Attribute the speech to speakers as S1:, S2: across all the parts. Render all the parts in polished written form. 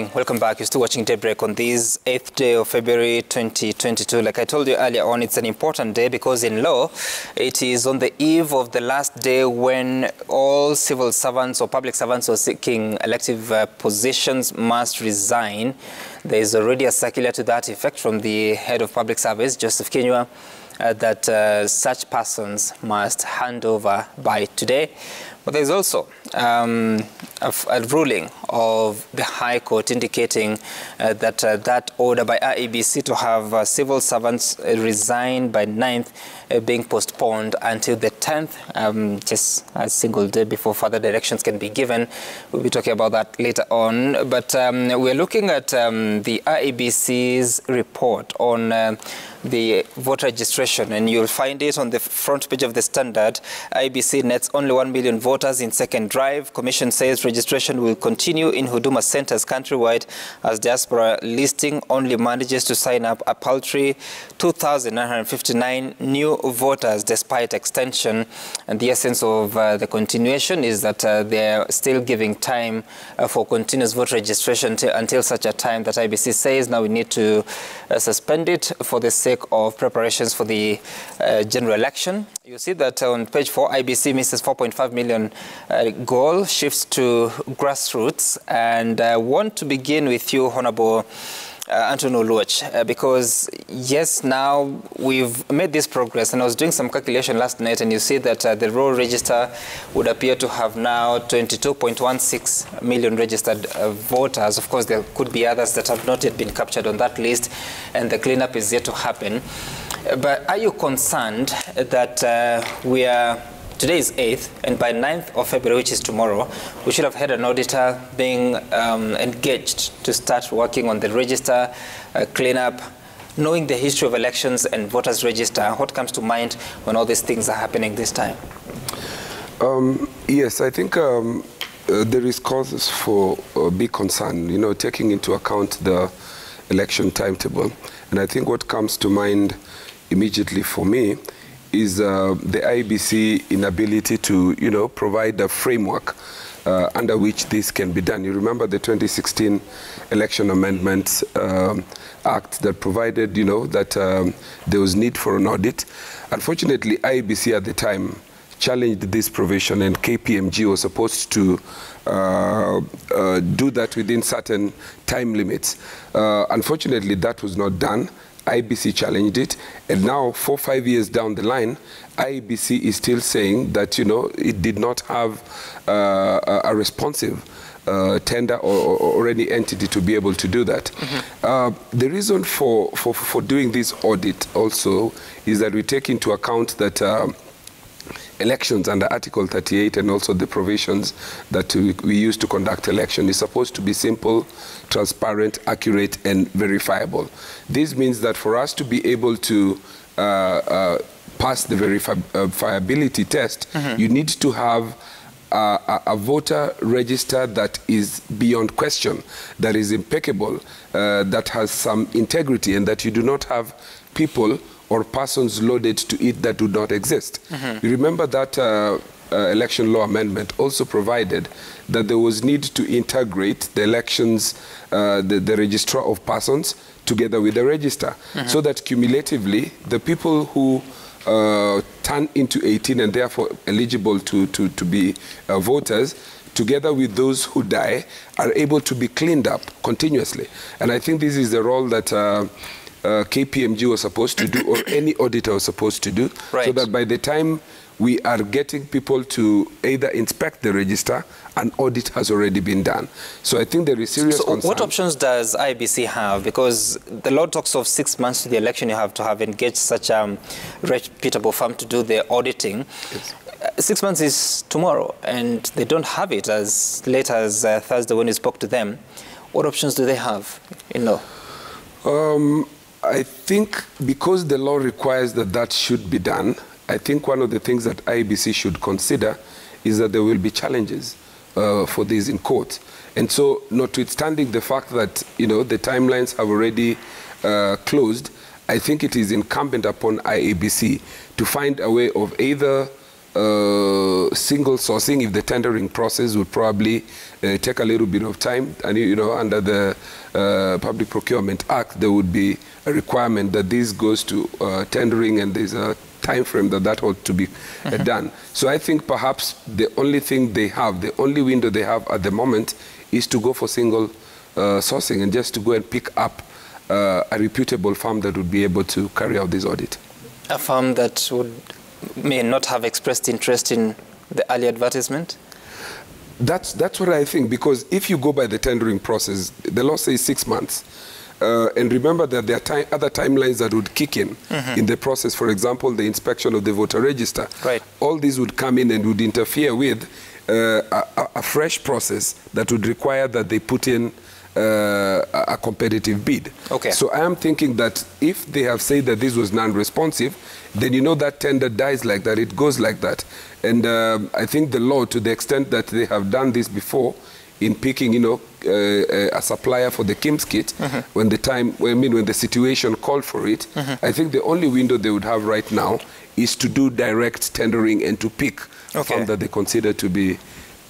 S1: morning. Welcome back. You're still watching Daybreak on this 8th day of February 2022. Like I told you earlier on, it's an important day because in law, it is on the eve of the last day when all civil servants or public servants who are seeking elective positions must resign. There is already a circular to that effect from the head of public service, Joseph Kinyua, that such persons must hand over by today. But there's also a ruling of the High Court indicating that that order by IEBC to have civil servants resign by 9th being postponed until the 10th, just a single day before further directions can be given. We'll be talking about that later on. But we're looking at the IEBC's report on the voter registration, and you'll find it on the front page of the Standard. IEBC nets only 1 million voters in second drive. Commission says registration will continue in Huduma centers countrywide as diaspora listing only manages to sign up a paltry 2,959 new voters despite extension. And the essence of the continuation is that they're still giving time for continuous voter registration until such a time that IEBC says now we need to suspend it for the sake of preparations for the general election. You see that on page 4, IEBC misses 4.5 million goal, shifts to grassroots. And I want to begin with you, Honorable Anthony Oluoch, because yes, now we've made this progress, and I was doing some calculation last night, and you see that the roll register would appear to have now 22.16 million registered voters. Of course, there could be others that have not yet been captured on that list, and the cleanup is yet to happen. But are you concerned that today is 8th, and by 9th of February, which is tomorrow, we should have had an auditor being engaged to start working on the register, cleanup, knowing the history of elections and voters register? What comes to mind when all these things are happening this time?
S2: Yes, I think there is causes for big concern, taking into account the election timetable. And I think what comes to mind immediately for me is the IEBC inability to, provide a framework under which this can be done. You remember the 2016 Election Amendments Act that provided, that there was need for an audit. Unfortunately, IEBC at the time challenged this provision, and KPMG was supposed to do that within certain time limits. Unfortunately, that was not done. IEBC challenged it, and now 4 or 5 years down the line, IEBC is still saying that it did not have a responsive tender or any entity to be able to do that. Mm-hmm. The reason for doing this audit also is that we take into account that elections under Article 38 and also the provisions that we use to conduct election is supposed to be simple, transparent, accurate, and verifiable. This means that for us to be able to pass the verifiability test, mm-hmm. you need to have a voter register that is beyond question, that is impeccable, that has some integrity, and that you do not have people or persons loaded to it that do not exist. Mm-hmm. You remember that election law amendment also provided that there was need to integrate the elections, the registrar of persons together with the register, mm-hmm. so that cumulatively the people who turn into 18 and therefore eligible to be voters, together with those who die, are able to be cleaned up continuously. And I think this is the role that KPMG was supposed to do, or any auditor was supposed to do, right, so that by the time we are getting people to either inspect the register, an audit has already been done. So I think there is serious concern. What
S1: options does IEBC have? Because the law talks of 6 months to the election. You have to have engaged such a reputable firm to do the auditing. Yes. 6 months is tomorrow, and they don't have it as late as Thursday when you spoke to them. What options do they have in law?
S2: I think because the law requires that should be done, I think one of the things that IEBC should consider is that there will be challenges for this in court. And so, notwithstanding the fact that, the timelines have already closed, I think it is incumbent upon IEBC to find a way of either single sourcing, if the tendering process would probably take a little bit of time, and under the Public Procurement Act, there would be a requirement that this goes to tendering, and there's a time frame that ought to be done. So I think perhaps the only thing they have, the only window they have at the moment, is to go for single sourcing and just to go and pick up a reputable firm that would be able to carry out this audit.
S1: A firm that may not have expressed interest in the early advertisement?
S2: That's what I think, because if you go by the tendering process, the law says 6 months. And remember that there are other timelines that would kick in the process. For example, the inspection of the voter register.
S1: Right.
S2: All these would come in and would interfere with a fresh process that would require that they put in a competitive bid.
S1: Okay.
S2: So I am thinking that if they have said that this was non-responsive, then that tender dies like that, it goes like that. And I think the law, to the extent that they have done this before, in picking, a supplier for the KIMS kit, when the situation called for it, I think the only window they would have right now is to do direct tendering and to pick a firm that they consider to be,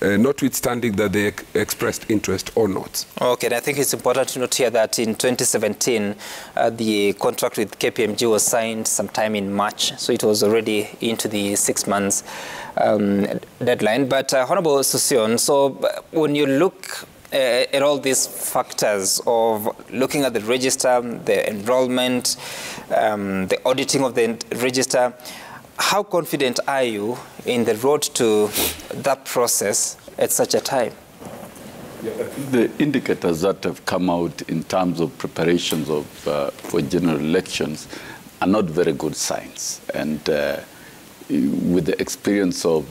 S2: notwithstanding that they expressed interest or not.
S1: Okay, and I think it's important to note here that in 2017, the contract with KPMG was signed sometime in March, so it was already into the 6 months deadline. But Honorable Susion, so when you look at all these factors of looking at the register, the enrollment, the auditing of the register, how confident are you in the road to that process at such a time?
S3: The indicators that have come out in terms of preparations for general elections are not very good signs. And with the experience of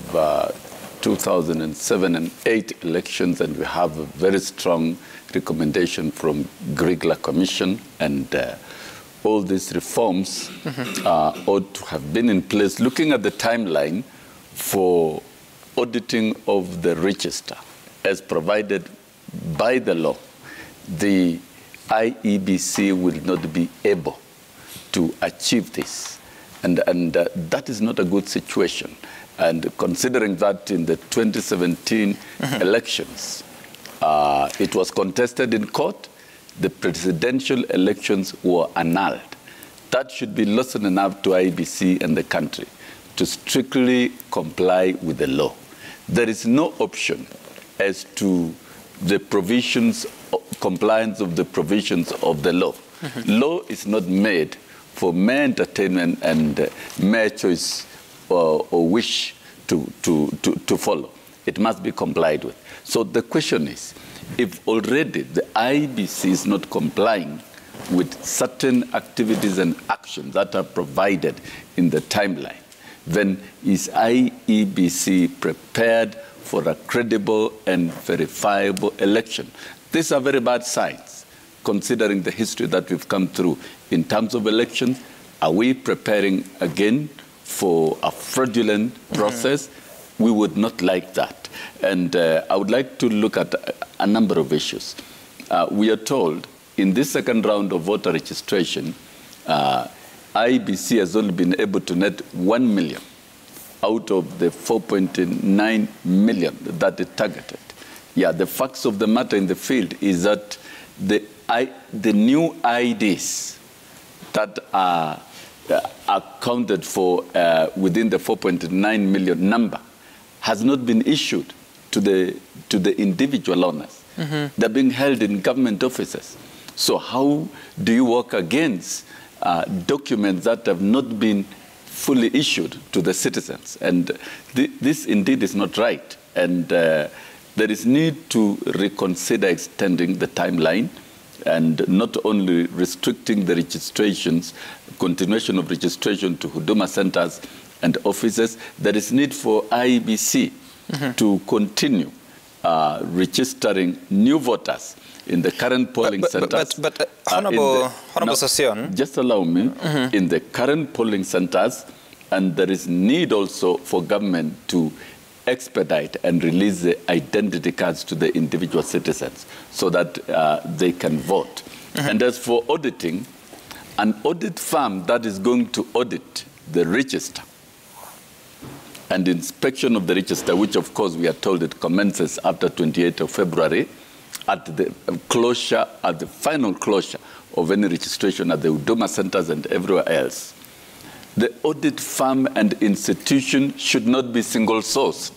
S3: 2007 and 8 elections, and we have a very strong recommendation from Grigla Commission, and all these reforms ought to have been in place, looking at the timeline for auditing of the register as provided by the law. The IEBC will not be able to achieve this. And that is not a good situation. And considering that in the 2017 elections, it was contested in court, the presidential elections were annulled. That should be lesson enough to IEBC and the country to strictly comply with the law. There is no option as to the provisions, compliance of the provisions of the law. Law is not made for mere entertainment and mere choice or wish to follow. It must be complied with. So the question is, if already the IEBC is not complying with certain activities and actions that are provided in the timeline, then is IEBC prepared for a credible and verifiable election? These are very bad signs, considering the history that we've come through. In terms of elections, are we preparing again for a fraudulent process? We would not like that. And I would like to look at a number of issues. We are told in this second round of voter registration, IEBC has only been able to net 1 million out of the 4.9 million that it targeted. Yeah, the facts of the matter in the field is that the new IDs that are accounted for within the 4.9 million number has not been issued to the individual owners. They're being held in government offices. So how do you work against documents that have not been fully issued to the citizens? And this indeed is not right. And there is need to reconsider extending the timeline and not only restricting the registrations, continuation of registration to Huduma centers and offices. There is need for IEBC to continue registering new voters in the current polling centers.
S1: But Honorable Susion,
S3: just allow me, in the current polling centers, and there is need also for government to expedite and release the identity cards to the individual citizens so that they can vote. And as for auditing, an audit firm that is going to audit the register and inspection of the register, which of course we are told it commences after 28th of February, at the closure, at the final closure of any registration at the Huduma centers and everywhere else, the audit firm and institution should not be single-sourced.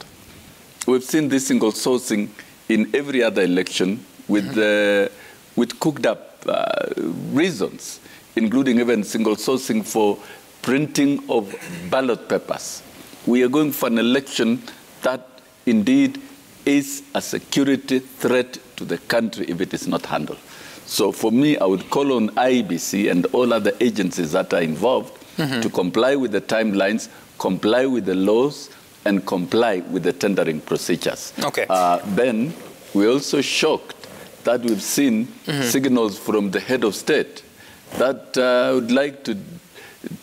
S3: We've seen this single sourcing in every other election with cooked-up reasons, including even single sourcing for printing of ballot papers. We are going for an election that indeed is a security threat to the country if it is not handled. So for me, I would call on IEBC and all other agencies that are involved to comply with the timelines, comply with the laws, and comply with the tendering procedures.
S1: Okay.
S3: Then we're also shocked that we've seen signals from the head of state that would like to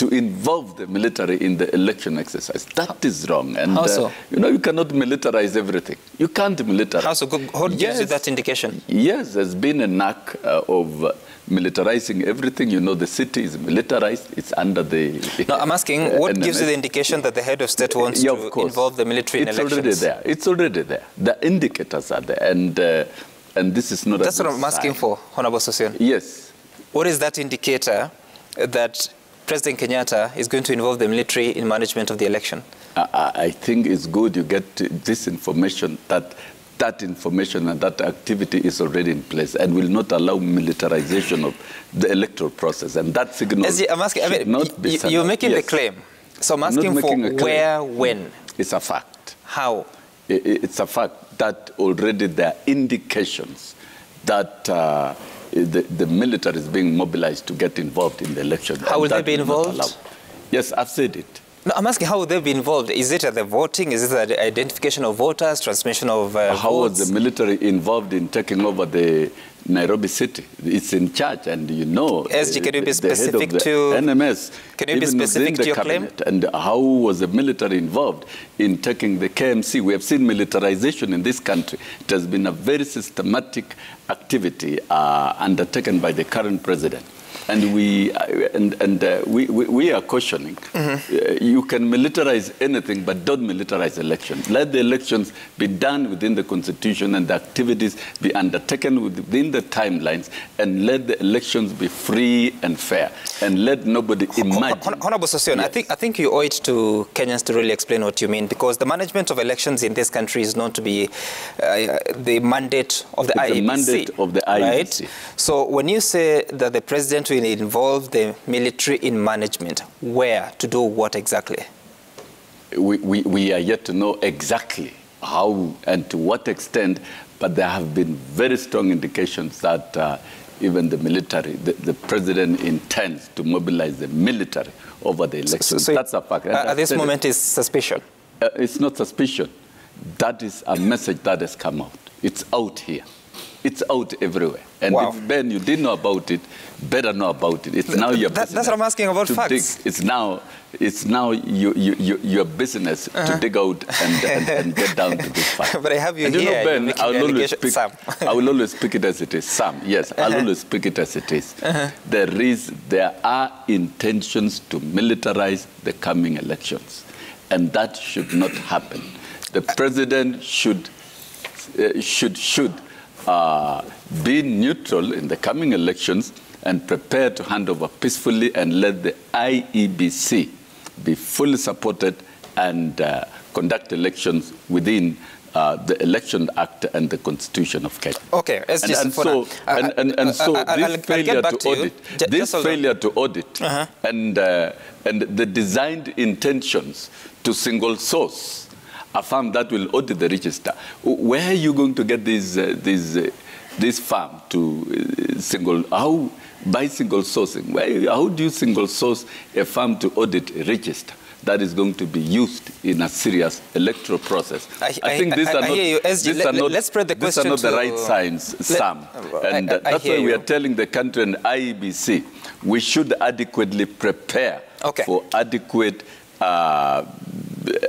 S3: involve the military in the election exercise. That is wrong. And
S1: how so?
S3: you cannot militarize everything. You can't militarize.
S1: How so? How gives you that indication?
S3: Yes, there's been a knack of militarizing everything. You know, the city is militarized. It's under the...
S1: No, I'm asking, what gives you the indication that the head of state wants to involve the military in elections?
S3: It's already there. It's already there. The indicators are there. And this is not
S1: That's what I'm asking for, Honorable Sossion.
S3: Yes.
S1: What is that indicator that President Kenyatta is going to involve the military in management of the election?
S3: I think it's good you get this information, that information and that activity is already in place and will not allow militarization of the electoral process. And that signal
S1: I'm asking, you're making the claim. So I'm asking for where, when?
S3: It's a fact.
S1: How?
S3: It's a fact that already there are indications that the military is being mobilized to get involved in the election.
S1: How will they be involved?
S3: Yes, I've said it.
S1: No, I'm asking how will they be involved? Is it at the voting? Is it at the identification of voters, transmission of votes?
S3: How was the military involved in taking over the Nairobi city? It's in charge, and you know...
S1: SG, can you be specific to...
S3: NMS,
S1: can you be specific to your claim?
S3: And how was the military involved in taking the KMC? We have seen militarization in this country. It has been a very systematic activity undertaken by the current president. And we are cautioning. You can militarize anything, but don't militarize elections. Let the elections be done within the Constitution and the activities be undertaken within the timelines, and let the elections be free and fair, and let nobody imagine.
S1: Honorable Sossion, yes. I think you owe it to Kenyans to really explain what you mean, because the management of elections in this country is known to be the mandate of the IEBC.
S3: The mandate of the IEBC.
S1: Right? So when you say that the president will involve the military in management, where, to do what exactly?
S3: We are yet to know exactly how and to what extent, but there have been very strong indications that even the military, the president intends to mobilize the military over the elections. So that's a fact.
S1: At this moment is suspicion?
S3: It's not suspicion. That is a message that has come out. It's out here. It's out everywhere. And if, Ben, you didn't know about it, better know about it. It's now your business.
S1: That's what I'm asking about facts.
S3: It's now your business to dig out and get down to this fact.
S1: But I have you
S3: and
S1: here.
S3: You know, Ben, I will always speak it as it is. Sam, yes, I'll always speak it as it is. There are intentions to militarize the coming elections. And that should not happen. The president should be neutral in the coming elections and prepare to hand over peacefully and let the IEBC be fully supported and conduct elections within the Election Act and the Constitution of Kenya.
S1: Okay,
S3: so this failure to audit and the designed intentions to single source a firm that will audit the register. Where are you going to get this firm to by single sourcing? How do you single source a firm to audit a register that is going to be used in a serious electoral process? I think these are not the right signs, Sam. And that's why we are telling the country and IEBC we should adequately prepare for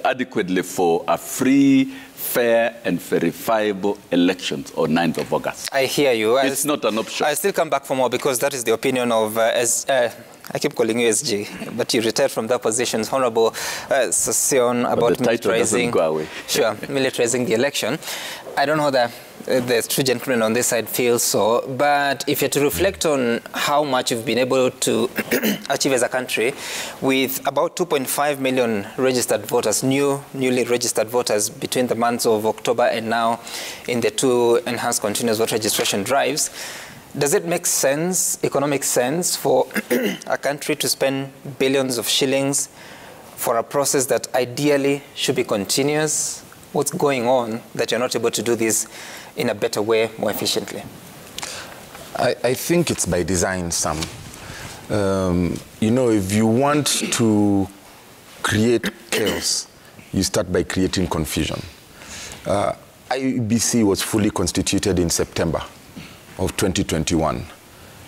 S3: adequately for a free, fair, and verifiable elections on 9th of August.
S1: I hear you.
S3: It's not an option.
S1: I'll still come back for more because that is the opinion of I keep calling you SG, but you retired from that position. Honorable Session about militarizing, sure, militarizing the election. I don't know that the two gentlemen on this side feel so, but if you're to reflect on how much you've been able to achieve as a country, with about 2.5 million registered voters, newly registered voters between the months of October and now in the two enhanced continuous voter registration drives, does it make sense, economic sense, for a country to spend billions of shillings for a process that ideally should be continuous? What's going on that you're not able to do this in a better way, more efficiently?
S4: I think it's by design, Sam. You know, if you want to create chaos, you start by creating confusion. IEBC was fully constituted in September of 2021.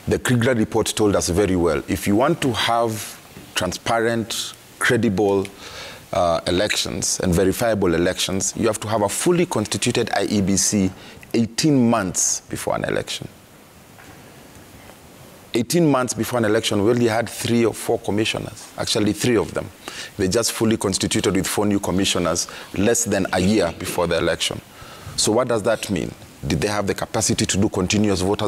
S4: The Kriegler report told us very well, if you want to have transparent, credible elections and verifiable elections, you have to have a fully constituted IEBC 18 months before an election. 18 months before an election, we only had 3 or 4 commissioners, actually 3 of them. They just fully constituted with 4 new commissioners less than a year before the election. So what does that mean? Did they have the capacity to do continuous voter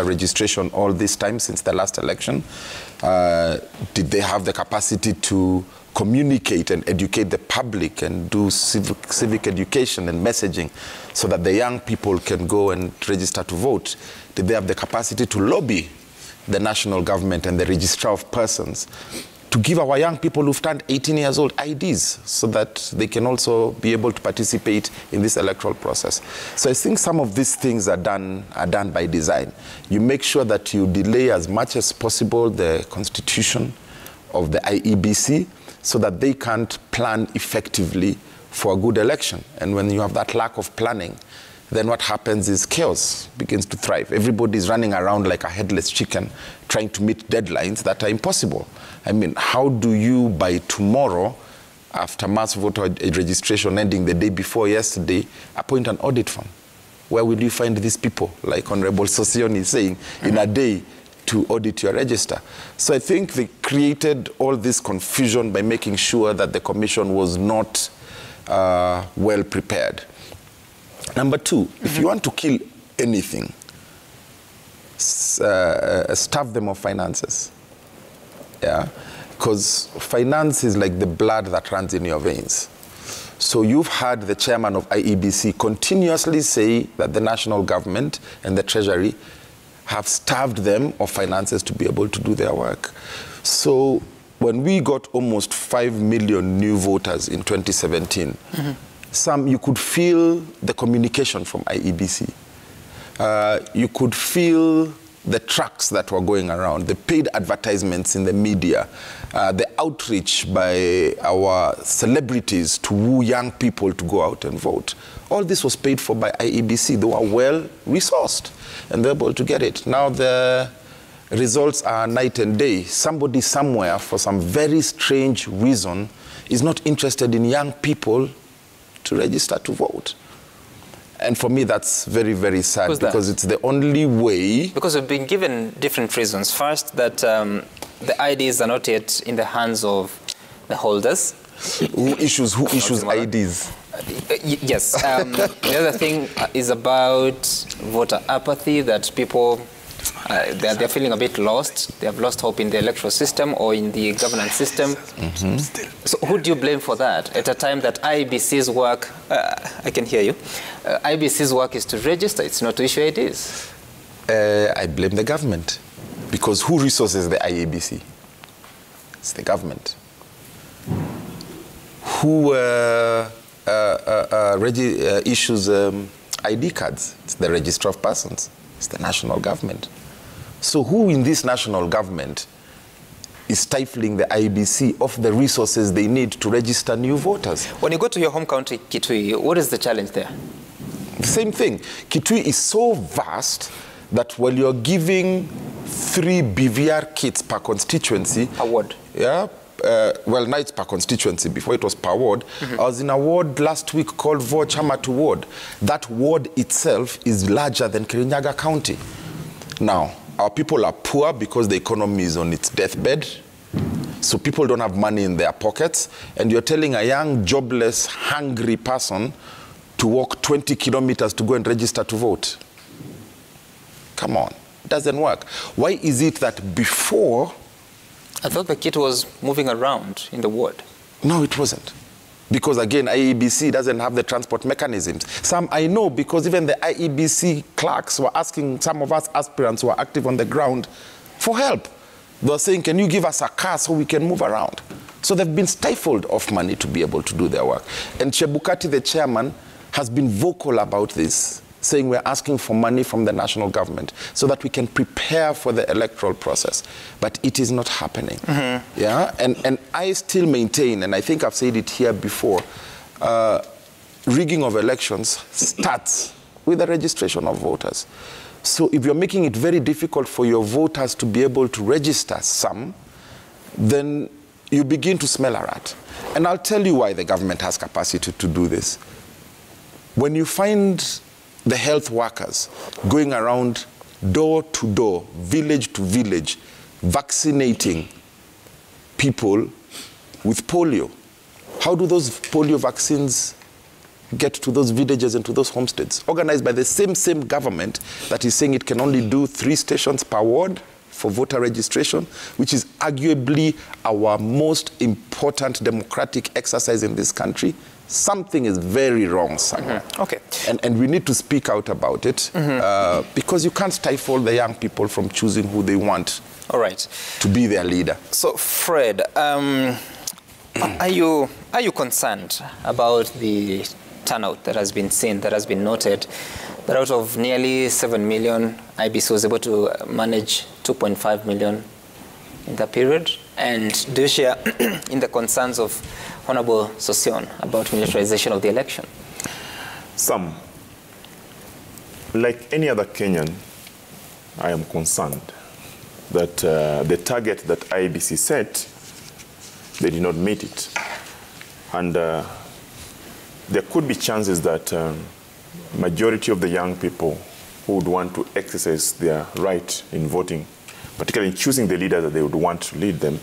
S4: registration all this time since the last election? Did they have the capacity to communicate and educate the public and do civic education and messaging so that the young people can go and register to vote? Did they have the capacity to lobby the national government and the registrar of persons to give our young people who've turned 18 years old IDs so that they can also be able to participate in this electoral process? So I think some of these things are done by design. You make sure that you delay as much as possible the constitution of the IEBC so that they can't plan effectively for a good election. And when you have that lack of planning, then what happens is chaos begins to thrive. Everybody's running around like a headless chicken trying to meet deadlines that are impossible. I mean, how do you, by tomorrow, after mass voter registration ending the day before yesterday, appoint an audit firm? Where will you find these people, like Honorable Sossion is saying, in a day to audit your register? So I think they created all this confusion by making sure that the commission was not well prepared. Number 2, if you want to kill anything, starve them of finances. Yeah, because finance is like the blood that runs in your veins. So you've had the chairman of IEBC continuously say that the national government and the treasury have starved them of finances to be able to do their work. So when we got almost 5 million new voters in 2017, you could feel the communication from IEBC. You could feel the trucks that were going around, the paid advertisements in the media, the outreach by our celebrities to woo young people to go out and vote. All this was paid for by IEBC. They were well resourced and they were able to get it. Now the results are night and day. Somebody somewhere, for some very strange reason, is not interested in young people to register to vote. And for me, that's very, very sad because it's the only way. Because we've been given different reasons. First, that the IDs are not yet in the hands of the holders. Who issues IDs? Yes. The other thing is about voter apathy, that people, they're feeling a bit lost. They have lost hope in the electoral system or in the governance system. So who do you blame for that? At a time that IEBC's work, I can hear you, IEBC's work is to register, it's not to issue IDs. I blame the government, because who resources the IEBC? It's the government. Who issues ID cards? It's the registrar of persons. It's the national government. So who in this national government is stifling the IEBC of the resources they need to register new voters? When you go to your home county, Kitui, what is the challenge there? The same thing. Kitui is so vast that while you're giving 3 BVR kits per constituency... A ward. Yeah. Well, now it's per constituency. Before it was per ward. I was in a ward last week called Chamatu ward. That ward itself is larger than Kirinyaga County. Now, Our people are poor because the economy is on its deathbed. So people don't have money in their pockets. And you're telling a young, jobless, hungry person to walk 20 kilometers to go and register to vote. Come on. It doesn't work. Why is it that before...
S1: I thought the kit was moving around in the ward.
S4: No, it wasn't. Because again, IEBC doesn't have the transport mechanisms. Some I know because even the IEBC clerks were asking some of us aspirants who are active on the ground for help. They were saying, can you give us a car so we can move around? So they've been stifled of money to be able to do their work. And Chebukati, the chairman, has been vocal about this, saying we're asking for money from the national government so that we can prepare for the electoral process. But it is not happening. Yeah? And I still maintain, and I think I've said it here before, rigging of elections starts with the registration of voters. So if you're making it very difficult for your voters to be able to register some, then you begin to smell a rat. And I'll tell you why the government has capacity to do this. When you find the health workers going around door to door, village to village, vaccinating people with polio, how do those polio vaccines get to those villages and to those homesteads? Organized by the same government that is saying it can only do 3 stations per ward for voter registration, which is arguably our most important democratic exercise in this country. Something is very wrong somewhere.
S1: Okay.
S4: And we need to speak out about it because you can't stifle the young people from choosing who they want to be their leader.
S1: So, Fred, are you concerned about the turnout that has been seen, that has been noted, that out of nearly 7 million, IBC was able to manage 2.5 million in that period? And do you share in the concerns of Honorable Sosion about militarization of the election?
S5: Some. Like any other Kenyan, I am concerned that the target that IBC set, they did not meet it. And there could be chances that majority of the young people who would want to exercise their right in voting, particularly in choosing the leader that they would want to lead them,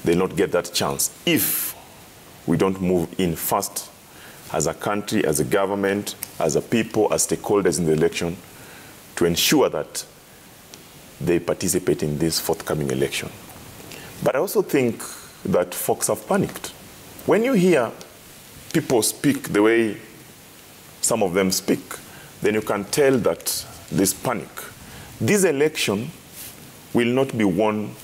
S5: they'll not get that chance if we don't move in fast as a country, as a government, as a people, as stakeholders in the election to ensure that they participate in this forthcoming election. But I also think that folks have panicked. When you hear people speak the way some of them speak, then you can tell that there's panic. This election will not be won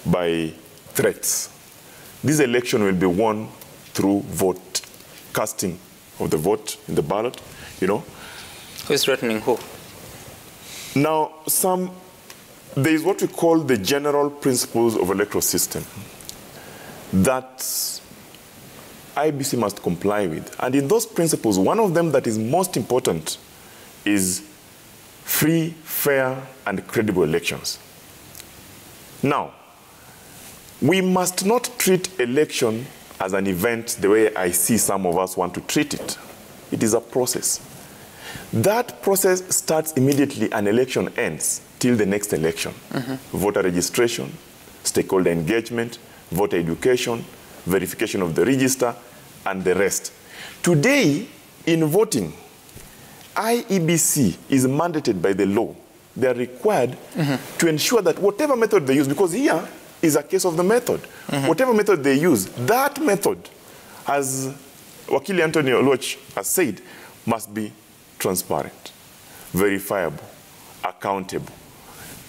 S5: by threats. This election will be won through vote, casting of the vote in the ballot, you know.
S1: Who is threatening who?
S5: Now, there is what we call the general principles of electoral system that IBC must comply with. And in those principles, one of them that is most important is free, fair, and credible elections. Now, we must not treat election as an event the way I see some of us want to treat it. It is a process. That process starts immediately and election ends till the next election. Voter registration, stakeholder engagement, voter education, verification of the register, and the rest. Today, in voting, IEBC is mandated by the law. They are required to ensure that whatever method they use, because here is a case of the method. Whatever method they use, that method, as Wakili Anthony Oluoch has said, must be transparent, verifiable, accountable.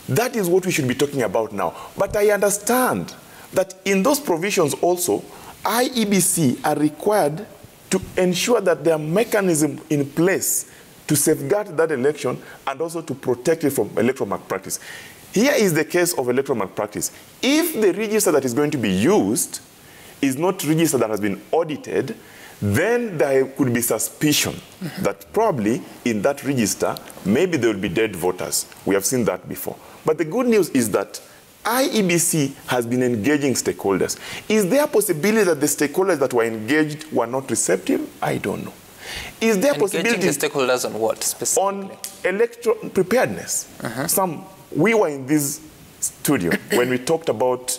S5: That is what we should be talking about now. But I understand that in those provisions also, IEBC are required to ensure that there are mechanisms in place to safeguard that election and also to protect it from electoral malpractice. Here is the case of electoral malpractice. If the register that is going to be used is not register that has been audited, then there could be suspicion that probably in that register, maybe there will be dead voters. We have seen that before. But the good news is that IEBC has been engaging stakeholders. Is there a possibility that the stakeholders that were engaged were not receptive? I don't know. Is there a possibility...
S1: Engaging the stakeholders on what specifically?
S5: On electoral preparedness. Some we were in this studio when we talked about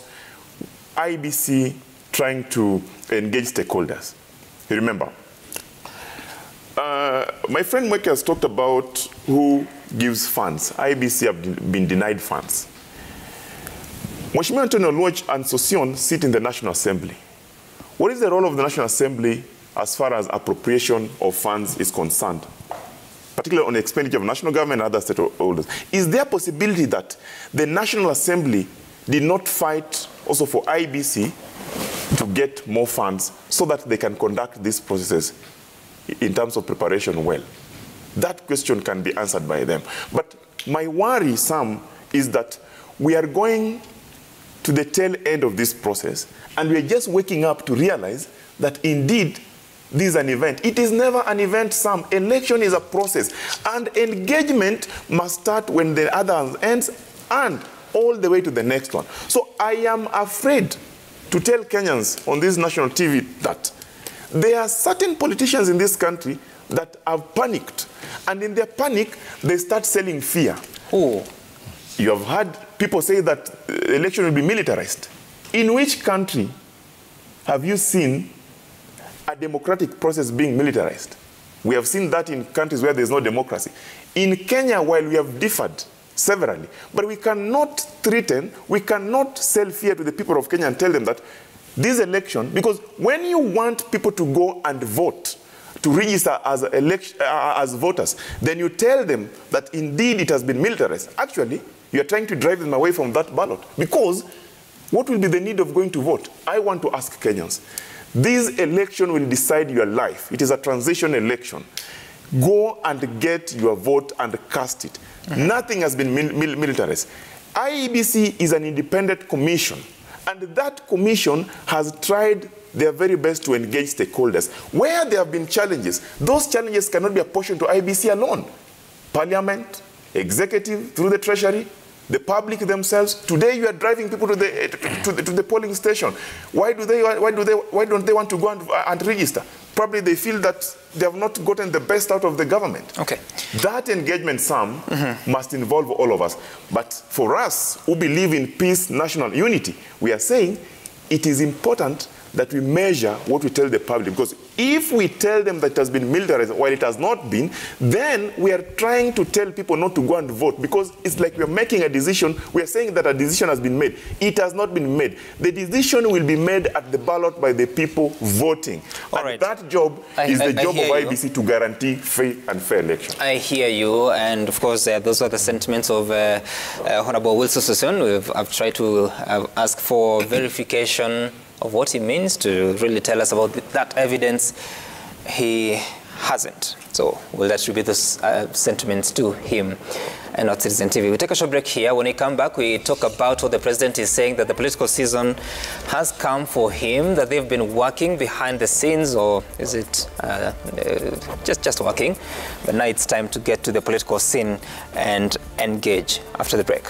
S5: IBC trying to engage stakeholders. You remember? My friend Mweke has talked about who gives funds. IBC have been denied funds. Mheshimiwa Antonio Oluoch and Sosion sit in the National Assembly. What is the role of the National Assembly as far as appropriation of funds is concerned, particularly on the expenditure of national government and other stakeholders? Is there a possibility that the National Assembly did not fight also for IBC to get more funds so that they can conduct these processes in terms of preparation well? That question can be answered by them. But my worry, Sam, is that we are going to the tail end of this process, and we are just waking up to realize that indeed this is an event. It is never an event, Sam. Election is a process, and engagement must start when the other ends and all the way to the next one. So I am afraid to tell Kenyans on this national TV that there are certain politicians in this country that have panicked, and in their panic, they start selling fear.
S1: Oh.
S5: You have heard people say that the election will be militarized. In which country have you seen a democratic process being militarized? We have seen that in countries where there's no democracy. In Kenya, while we have differed severally, but we cannot threaten, we cannot sell fear to the people of Kenya and tell them that this election, because when you want people to go and vote, to register as voters, then you tell them that indeed it has been militarized. Actually, you are trying to drive them away from that ballot, because what will be the need of going to vote? I want to ask Kenyans, this election will decide your life. It is a transition election. Go and get your vote and cast it. Nothing has been militarized. IEBC is an independent commission, and that commission has tried their very best to engage stakeholders. Where there have been challenges, those challenges cannot be apportioned to IBC alone. Parliament, executive, through the treasury, the public themselves. Today you are driving people to the polling station. Why don't they want to go and register? Probably they feel that they have not gotten the best out of the government.
S1: Okay.
S5: That engagement, Sam, must involve all of us. But for us who believe in peace, national unity, we are saying it is important that we measure what we tell the public. Because if we tell them that it has been militarized while it has not been, then we are trying to tell people not to go and vote, because it's like we are making a decision. We are saying that a decision has been made. It has not been made. The decision will be made at the ballot by the people voting.
S1: All
S5: and
S1: right.
S5: That job is the job of IBC to guarantee free and fair elections.
S1: I hear you, and of course those are the sentiments of Honorable Wilson Sosion. I've tried to ask for verification of what he means to really tell us about that evidence. He hasn't. So we'll attribute those sentiments to him and not Citizen TV. We'll take a short break here. When we come back, we talk about what the president is saying, that the political season has come for him, that they've been working behind the scenes, or is it just working? But now it's time to get to the political scene and engage after the break.